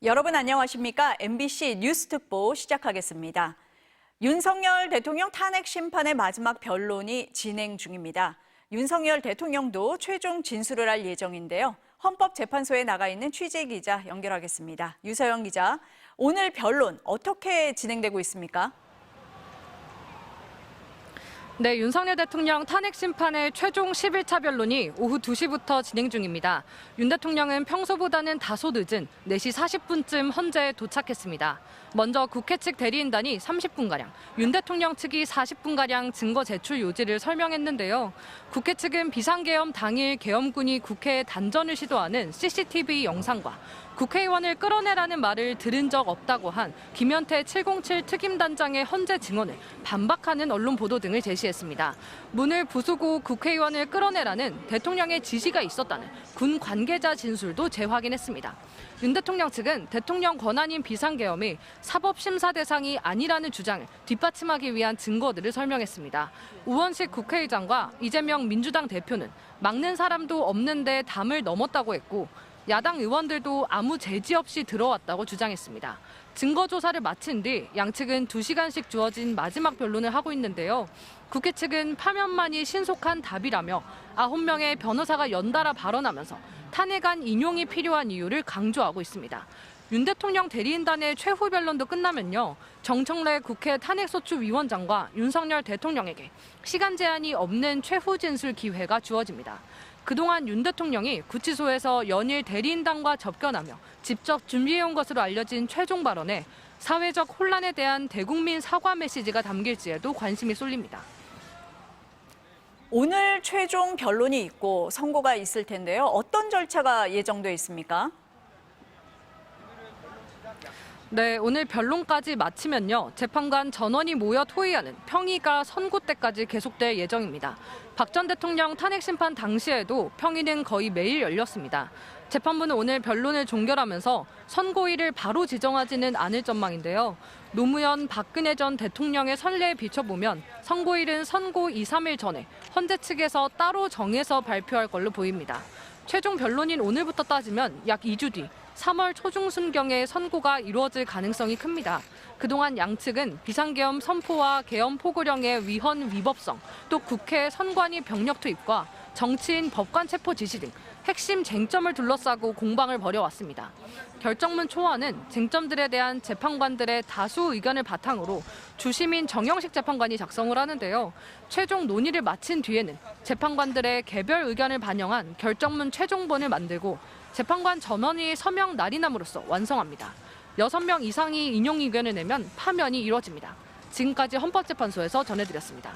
여러분 안녕하십니까? MBC 뉴스특보 시작하겠습니다. 윤석열 대통령 탄핵 심판의 마지막 변론이 진행 중입니다. 윤석열 대통령도 최종 진술을 할 예정인데요. 헌법재판소에 나가 있는 취재기자 연결하겠습니다. 유서영 기자, 오늘 변론 어떻게 진행되고 있습니까? 네, 윤석열 대통령 탄핵 심판의 최종 11차 변론이 오후 2시부터 진행 중입니다. 윤 대통령은 평소보다는 다소 늦은 4시 40분쯤 헌재에 도착했습니다. 먼저 국회 측 대리인단이 30분가량, 윤 대통령 측이 40분가량 증거 제출 요지를 설명했는데요. 국회 측은 비상계엄 당일 계엄군이 국회에 단전을 시도하는 CCTV 영상과 국회의원을 끌어내라는 말을 들은 적 없다고 한 김현태 707 특임단장의 헌재 증언을 반박하는 언론 보도 등을 제시했습니다. 문을 부수고 국회의원을 끌어내라는 대통령의 지시가 있었다는 군 관계자 진술도 재확인했습니다. 윤 대통령 측은 대통령 권한인 비상계엄이 사법심사 대상이 아니라는 주장을 뒷받침하기 위한 증거들을 설명했습니다. 우원식 국회의장과 이재명 민주당 대표는 막는 사람도 없는데 담을 넘었다고 했고, 야당 의원들도 아무 제지 없이 들어왔다고 주장했습니다. 증거 조사를 마친 뒤 양측은 2시간씩 주어진 마지막 변론을 하고 있는데요. 국회 측은 파면만이 신속한 답이라며 9명의 변호사가 연달아 발언하면서 탄핵안 인용이 필요한 이유를 강조하고 있습니다. 윤 대통령 대리인단의 최후 변론도 끝나면요, 정청래 국회 탄핵소추위원장과 윤석열 대통령에게 시간 제한이 없는 최후 진술 기회가 주어집니다. 그동안 윤 대통령이 구치소에서 연일 대리인단과 접견하며 직접 준비해온 것으로 알려진 최종 발언에 사회적 혼란에 대한 대국민 사과 메시지가 담길지에도 관심이 쏠립니다. 오늘 최종 변론이 있고 선고가 있을 텐데요. 어떤 절차가 예정돼 있습니까? 네, 오늘 변론까지 마치면요, 재판관 전원이 모여 토의하는 평의가 선고 때까지 계속될 예정입니다. 박 전 대통령 탄핵 심판 당시에도 평의는 거의 매일 열렸습니다. 재판부는 오늘 변론을 종결하면서 선고일을 바로 지정하지는 않을 전망인데요. 노무현, 박근혜 전 대통령의 선례에 비춰보면 선고일은 선고 2, 3일 전에 헌재 측에서 따로 정해서 발표할 걸로 보입니다. 최종 변론인 오늘부터 따지면 약 2주 뒤 3월 초중순경에 선고가 이루어질 가능성이 큽니다. 그동안 양측은 비상계엄 선포와 계엄 포고령의 위헌 위법성, 또 국회 선관위 병력 투입과 정치인 법관 체포 지시 등 핵심 쟁점을 둘러싸고 공방을 벌여왔습니다. 결정문 초안은 쟁점들에 대한 재판관들의 다수 의견을 바탕으로 주심인 정영식 재판관이 작성을 하는데요. 최종 논의를 마친 뒤에는 재판관들의 개별 의견을 반영한 결정문 최종본을 만들고 재판관 전원이 서명 날인함으로써 완성합니다. 6명 이상이 인용 의견을 내면 파면이 이루어집니다. 지금까지 헌법재판소에서 전해드렸습니다.